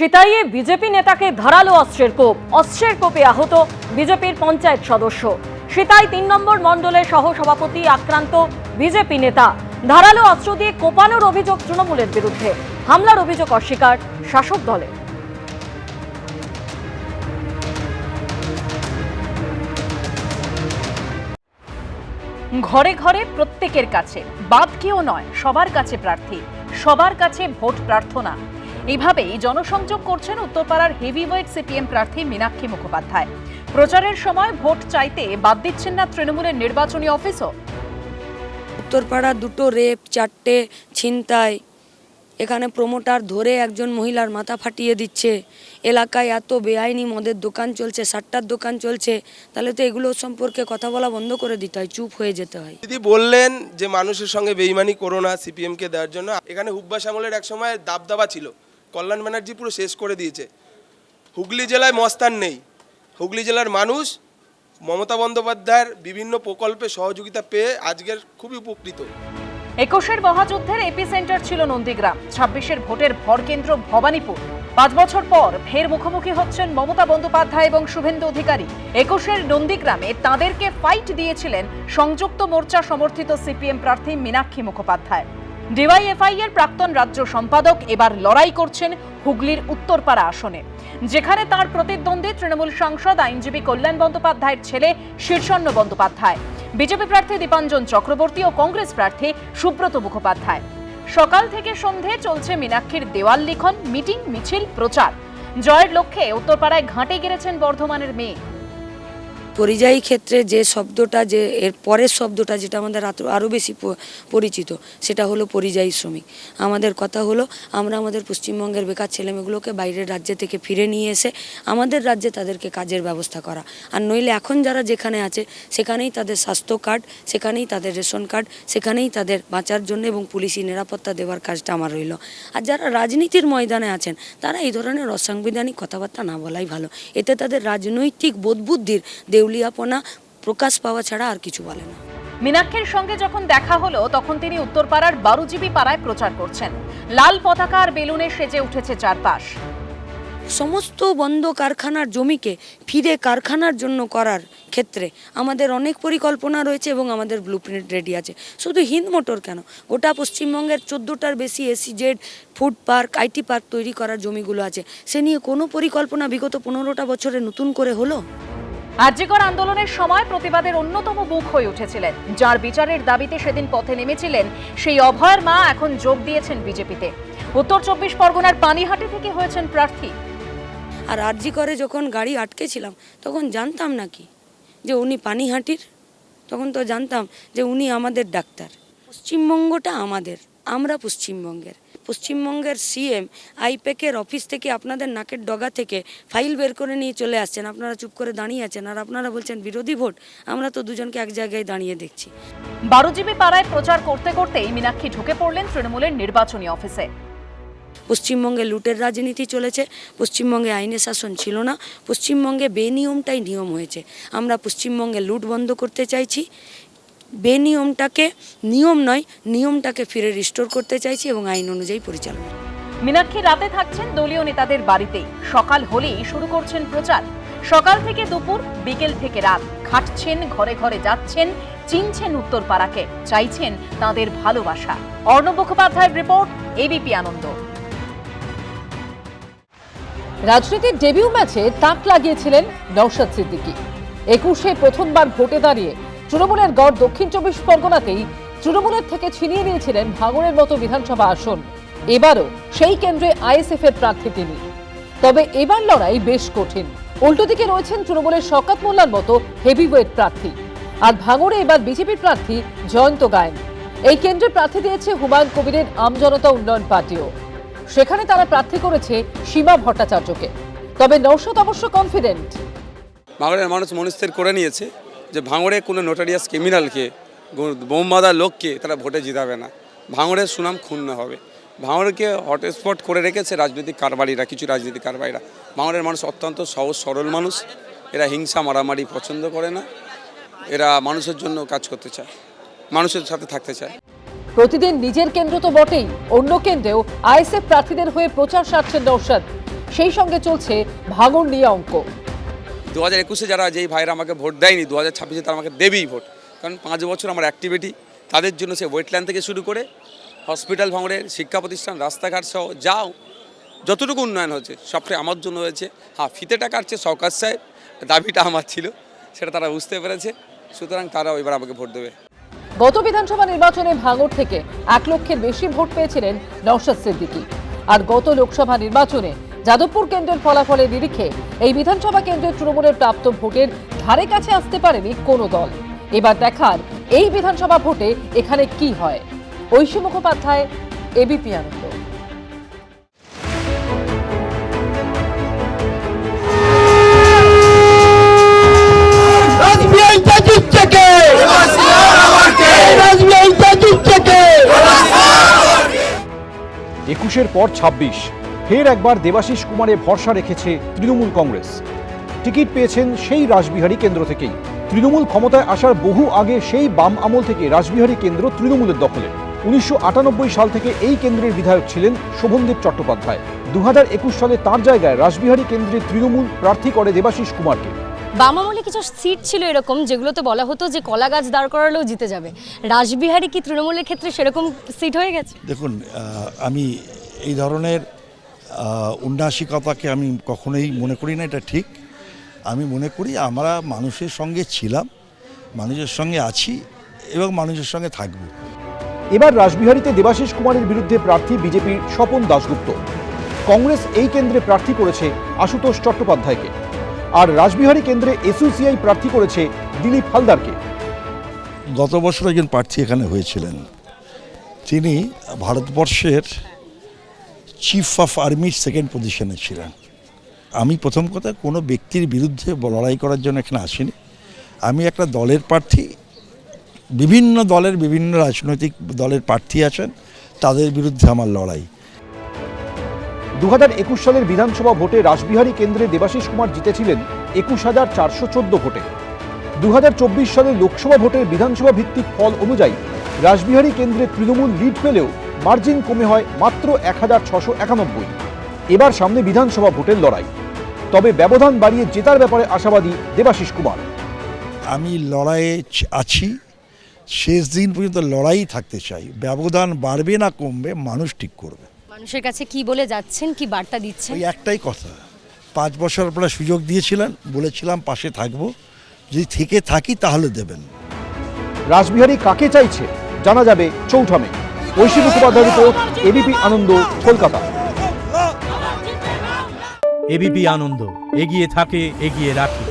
সিতাইয়ে BJP নেতাকে ধারালো অস্ত্রের কোপে আহত বিজেপির পঞ্চায়েত সদস্য। সিতাই ৩ নম্বর মণ্ডলের সহসভাপতি আক্রান্ত বিজেপি নেতা। ধারালো অস্ত্র দিয়ে কোপানোর অভিযোগ তৃণমূলের বিরুদ্ধে। হামলার অভিযোগ অস্বীকার শাসক দলের। ঘরে ঘরে প্রত্যেকের কাছে, বাদ কেউ নয়, সবার কাছে প্রার্থী, সবার কাছে ভোট প্রার্থনা। এইভাবেই জনসংযোগ করছেন উত্তরপাড়ার হেভিওয়েট সিপিএম প্রার্থী মীনাক্ষী মুখোপাধ্যায়। প্রচারের সময় ভোট চাইতে বাদ দিচ্ছেন না তৃণমূলের নির্বাচনী অফিসও। উত্তরপাড়া 2টো রেপ, 4টে ছিনতাই, এখানে প্রমোটার ধরে একজন মহিলার মাথা ফাটিয়ে দিচ্ছে, এলাকায় এত বেআইনি মদের দোকান চলছে, সাট্টার দোকান চলছে, তাহলে তো এগুলো সম্পর্কে কথা বলা বন্ধ করে দিতে হয়, চুপ হয়ে যেতে হয়। দিদি বললেন যে মানুষের সঙ্গে বেইমানি করো না সিপিএমকে দেওয়ার জন্য। এখানে হুব্বা শ্যামলের এক সময় দাবদাবা ছিল, কল্যাণ ব্যানার্জি পুরো শেষ করে দিয়েছে। হুগলি জেলায় মস্তান নেই, হুগলি জেলার মানুষ মমতা বন্দ্যোপাধ্যায়ের বিভিন্ন প্রকল্পে সহযোগিতা পেয়ে আজকের খুবই উপকৃত। 21-এর মহাযুদ্ধের এপিসেন্টার ছিল নন্দীগ্রাম, 26-এর ভোটের ভরকেন্দ্র ভবানীপুর। 5 বছর পর ফের মুখোমুখি হচ্ছেন মমতা বন্দ্যোপাধ্যায় এবং শুভেন্দু অধিকারী। 21-এর নন্দীগ্রামে তাঁদেরকে ফাইট দিয়েছিলেন সংযুক্ত মোর্চা সমর্থিত সিপিএম প্রার্থী মীনাক্ষী মুখোপাধ্যায়। ডিওয়াইএফআই এর প্রাক্তন রাজ্য সম্পাদক এবার লড়াই করছেন হুগলির উত্তরপাড়া আসনে, যেখানে তার প্রতিদ্বন্দ্বী তৃণমূল সাংসদ আইনজীবী কল্যাণ বন্দ্যোপাধ্যায়ের ছেলে শীর্ষণ্য বন্দ্যোপাধ্যায়, বিজেপি প্রার্থী দীপাঞ্জন চক্রবর্তী ও কংগ্রেস প্রার্থী সুব্রত মুখোপাধ্যায়। সকাল থেকে সন্ধে চলছে মীনাক্ষীর দেওয়াল লিখন, মিটিং, মিছিল, প্রচার। জয়ের লক্ষ্যে উত্তরপাড়ায় ঘাঁটে গেড়েছেন বর্ধমানের মেয়ে। পরিযায়ী ক্ষেত্রে যে শব্দটা, যে এর পরের শব্দটা যেটা আমাদের আরও বেশি পরিচিত, সেটা হলো পরিযায়ী শ্রমিক। আমাদের কথা হলো আমরা আমাদের পশ্চিমবঙ্গের বেকার ছেলেমেয়েগুলোকে বাইরের রাজ্য থেকে ফিরে নিয়ে এসে আমাদের রাজ্যে তাদেরকে কাজের ব্যবস্থা করা। আর নইলে এখন যারা যেখানে আছে সেখানেই তাদের স্বাস্থ্য কার্ড, সেখানেই তাদের রেশন কার্ড, সেখানেই তাদের বাঁচার জন্য এবং পুলিশি নিরাপত্তা দেওয়ার কাজটা আমার রইল। আর যারা রাজনীতির ময়দানে আছেন তারা এই ধরনের অসাংবিধানিক কথাবার্তা না বলাই ভালো। এতে তাদের রাজনৈতিক বোধবুদ্ধির দেউলিয়াপনা প্রকাশ পাওয়া ছাড়া আর কিছু বলে না। মীনাক্ষীর সঙ্গে যখন দেখা হলো তখন তিনি উত্তরপাড়ার 12জিবি পাড়ায় প্রচার করছেন। লাল পতাকা আর বেলুনে সেজে উঠেছে চারপাশ। সমস্ত বন্ধ কারখানার জমিকে ফিরে কারখানার জন্য করার ক্ষেত্রে আমাদের অনেক পরিকল্পনা রয়েছে এবং আমাদের ব্লুপ্রিন্ট রেডি আছে। শুধু হিন্দ মোটর কেন, গোটা পশ্চিমবঙ্গের 14টার বেশি ACZ, food park, IT park তৈরি করার জমিগুলো আছে। সে নিয়ে কোনো পরিকল্পনা বিগত 15টা বছরে নতুন করে হলো? আরজিকর আন্দোলনের সময় প্রতিবাদের অন্যতম মুখ হয়ে উঠেছিলেন, যার বিচারের দাবিতে সেদিন পথে নেমেছিলেন সেই অভয়ের মা এখন যোগ দিয়েছেন বিজেপিতে। উত্তর 24 পরগনার পানিহাটি থেকে হয়েছেন প্রার্থী। আর আরজিকরে যখন গাড়ি আটকেছিলাম তখন জানতাম নাকি যে উনি পানিহাটির? তখন তো জানতাম যে উনি আমাদের ডাক্তার। পশ্চিমবঙ্গটা আমাদের, আমরা পশ্চিমবঙ্গের সিএম আইপ্যাকের অফিস থেকে আপনাদের নাকের ডগা থেকে ফাইল বের করে নিয়ে চলে আসছেন, আপনারা চুপ করে দাঁড়িয়ে আছেন আর আপনারা বলছেন বিরোধী ভোট। আমরা তো দুজনকে এক জায়গায় দাঁড়িয়ে দেখছি। 12জিবি পাড়ায় প্রচার করতে করতেই মীনাক্ষী ঢুকে পড়লেন তৃণমূলের নির্বাচনী অফিসে। পশ্চিমবঙ্গে লুটের রাজনীতি চলেছে, পশ্চিমবঙ্গে আইনের শাসন ছিল না, পশ্চিমবঙ্গে বেনিয়মটাই নিয়ম হয়েছে। আমরা পশ্চিমবঙ্গে লুট বন্ধ করতে চাইছি, বেনিয়মটাকে নিয়ম নয়, নিয়মটাকে ফিরে রিস্টোর করতে চাইছি এবং আইন অনুযায়ী পরিচালনা। মীনাক্ষী রাতে থাকছেন দলীয় নেতাদের বাড়িতেই। সকাল হলেই শুরু করছেন প্রচার। সকাল থেকে দুপুর, বিকেল থেকে রাত খাটছেন, ঘরে ঘরে যাচ্ছেন, চিনছেন উত্তরপাড়াকে, চাইছেন তাদের ভালোবাসা। অর্ণব মুখোপাধ্যায়ের রিপোর্ট, এবিপি আনন্দ। রাজনীতির ডেবিউ ম্যাচে তাক লাগিয়েছিলেন নওশাদ সিদ্দিকী। 21-এ প্রথমবার ভোটে দাঁড়িয়ে তৃণমূলের গড় দক্ষিণ 24 পরগনাতেই তৃণমূলের থেকে ছিনিয়ে নিয়েছিলেন ভাঙড়ের মতো বিধানসভা আসন। এবারও সেই কেন্দ্রে আইএসএফ এর প্রার্থী তিনি। তবে এবার লড়াই বেশ কঠিন। উল্টো দিকে রয়েছেন তৃণমূলের শওকত মোল্লার মতো হেভিওয়েট প্রার্থী, আর ভাঙড়ে এবার বিজেপির প্রার্থী জয়ন্ত গায়েন। এই কেন্দ্রে প্রার্থী দিয়েছে হুমায়ুন কবিরের আমজনতা উন্নয়ন পার্টিও। সেখানে তারা প্রার্থী করেছে সীমা ভট্টাচার্যকে। তবে নওশাদ অবশ্য কনফিডেন্ট। ভাঙড়ের মানুষ মনস্থির করে নিয়েছে যে ভাঙড়ে কোনো নোটারিয়াস ক্রিমিনালকে, বোম বাঁধা লোককে তারা ভোটে জিতাবে না। ভাঙড়ের সুনাম ক্ষুণ্ণ হবে। ভাঙড়কে হটস্পট করে রেখেছে রাজনৈতিক কারবারিরা, কিছু রাজনৈতিক কারবারিরা। ভাঙড়ের মানুষ অত্যন্ত সহজ সরল মানুষ, এরা হিংসা মারামারি পছন্দ করে না, এরা মানুষের জন্য কাজ করতে চায়, মানুষের সাথে থাকতে চায়। প্রতিদিন নিজের কেন্দ্র তো বটেই, অন্য কেন্দ্রেও আইএসএফ প্রার্থীদের হয়ে প্রচার সারছেন নওশাদ। সেই সঙ্গে চলছে ভাঙড় নিয়ে অঙ্ক। 2021-এ যারা যেই ভাইরা আমাকে ভোট দেয়নি, 2026-এ তারা আমাকে দেবেই ভোট, কারণ 5 বছর আমার অ্যাক্টিভিটি তাদের জন্য, সে ওয়েটল্যান্ড থেকে শুরু করে হসপিটাল ভাঙড়ের, শিক্ষা প্রতিষ্ঠান, রাস্তাঘাট সহ যাও যতটুকু উন্নয়ন হচ্ছে সবটাই আমার জন্য হয়েছে। হ্যাঁ, ফিতেটা কাটছে সরকার সাহেব, দাবিটা আমার ছিল, সেটা তারা বুঝতে পেরেছে, সুতরাং তারাও এবার আমাকে ভোট দেবে। গত বিধানসভা নির্বাচনে ভাঙড় থেকে 1 লক্ষের বেশি ভোট পেয়েছিলেন নওশাদ সিদ্দিকী। আর গত লোকসভা নির্বাচনে যাদবপুর কেন্দ্রের ফলাফলের নিরিখে এই বিধানসভা কেন্দ্রের তৃণমূলের প্রাপ্ত ভোটের ধারে কাছে আসতে পারেনি কোনো দল। এবার দেখার এই বিধানসভা ভোটে এখানে কি হয়। ঐশী মুখোপাধ্যায়, এবিপি আনন্দ। একুশের পর 26, ফের একবার দেবাশিস কুমারে ভরসা রেখেছে তৃণমূল কংগ্রেস। টিকিট পেয়েছেন সেই রাসবিহারী কেন্দ্র থেকেই। তৃণমূল ক্ষমতায় আসার বহু আগে সেই বাম আমল থেকে রাসবিহারী কেন্দ্র তৃণমূলের দখলে। 1998 সাল থেকে এই কেন্দ্রের বিধায়ক ছিলেন শোভনদেব চট্টোপাধ্যায়। 2021 সালে তাঁর জায়গায় রাসবিহারী কেন্দ্রে তৃণমূল প্রার্থী করে দেবাশিস কুমারকে। বাম আমলে কিছু সিট ছিল এরকম যেগুলোতে বলা হতো যে কলা গাছ দাঁড় করালেও জিতে যাবে। রাসবিহারী কি তৃণমূলের ক্ষেত্রে সেরকম সিট হয়ে গেছে? দেখুন, আমি এই ধরনের উন্নাসিকতাকে আমি কখনোই মনে করি না এটা ঠিক। আমি মনে করি আমরা মানুষের সঙ্গে ছিলাম, মানুষের সঙ্গে আছি এবং মানুষের সঙ্গে থাকব। এবার রাসবিহারীতে দেবাশিস কুমারের বিরুদ্ধে প্রার্থী বিজেপির স্বপন দাশগুপ্ত। কংগ্রেস এই কেন্দ্রে প্রার্থী করেছে আশুতোষ চট্টোপাধ্যায়কে। আর রাসবিহারী কেন্দ্রে এসইউসিআই প্রার্থী করেছে দিলীপ হালদারকে। গত বছর একজন প্রার্থী এখানে হয়েছিলেন, তিনি ভারতবর্ষের চিফ অফ আর্মির 2nd পজিশনে ছিলেন। আমি প্রথম কথা কোনো ব্যক্তির বিরুদ্ধে লড়াই করার জন্য এখানে আসিনি। আমি একটা দলের প্রার্থী, বিভিন্ন দলের বিভিন্ন রাজনৈতিক দলের প্রার্থী আছেন, তাদের বিরুদ্ধে আমার লড়াই। 2021 সালের বিধানসভা ভোটে রাসবিহারী কেন্দ্রে দেবাশিস কুমার জিতেছিলেন 21,414 ভোটে। 2024 সালের লোকসভা ভোটের বিধানসভা ভিত্তিক ফল অনুযায়ী রাসবিহারী কেন্দ্রে তৃণমূল লিড পেলেও মার্জিন কমে হয় মাত্র 1,691। এবার সামনে বিধানসভা ভোটের লড়াই, তবে ব্যবধান বাড়িয়ে জেতার ব্যাপারে আশাবাদী দেবাশিস কুমার। আমি লড়াইয়ে আছি, শেষ দিন পর্যন্ত লড়াই থাকতে চাই। ব্যবধান বাড়বে না কমবে মানুষ ঠিক করবে। মানুষের কাছে কি বলে যাচ্ছেন, কি বার্তা দিচ্ছেন? ওই একটাই কথা, 5 বছর আপনারা সুযোগ দিয়েছিলেন, বলেছিলাম পাশে থাকবো, যদি থেকে থাকি তাহলে দেবেন। রাসবিহারী কাকে চাইছে জানা যাবে 4 মে। ঐশী মুখোপাধ্যায় রিপোর্ট, এবিপি আনন্দ, কলকাতা। এবিপি আনন্দ, এগিয়ে থাকে, এগিয়ে রাখে।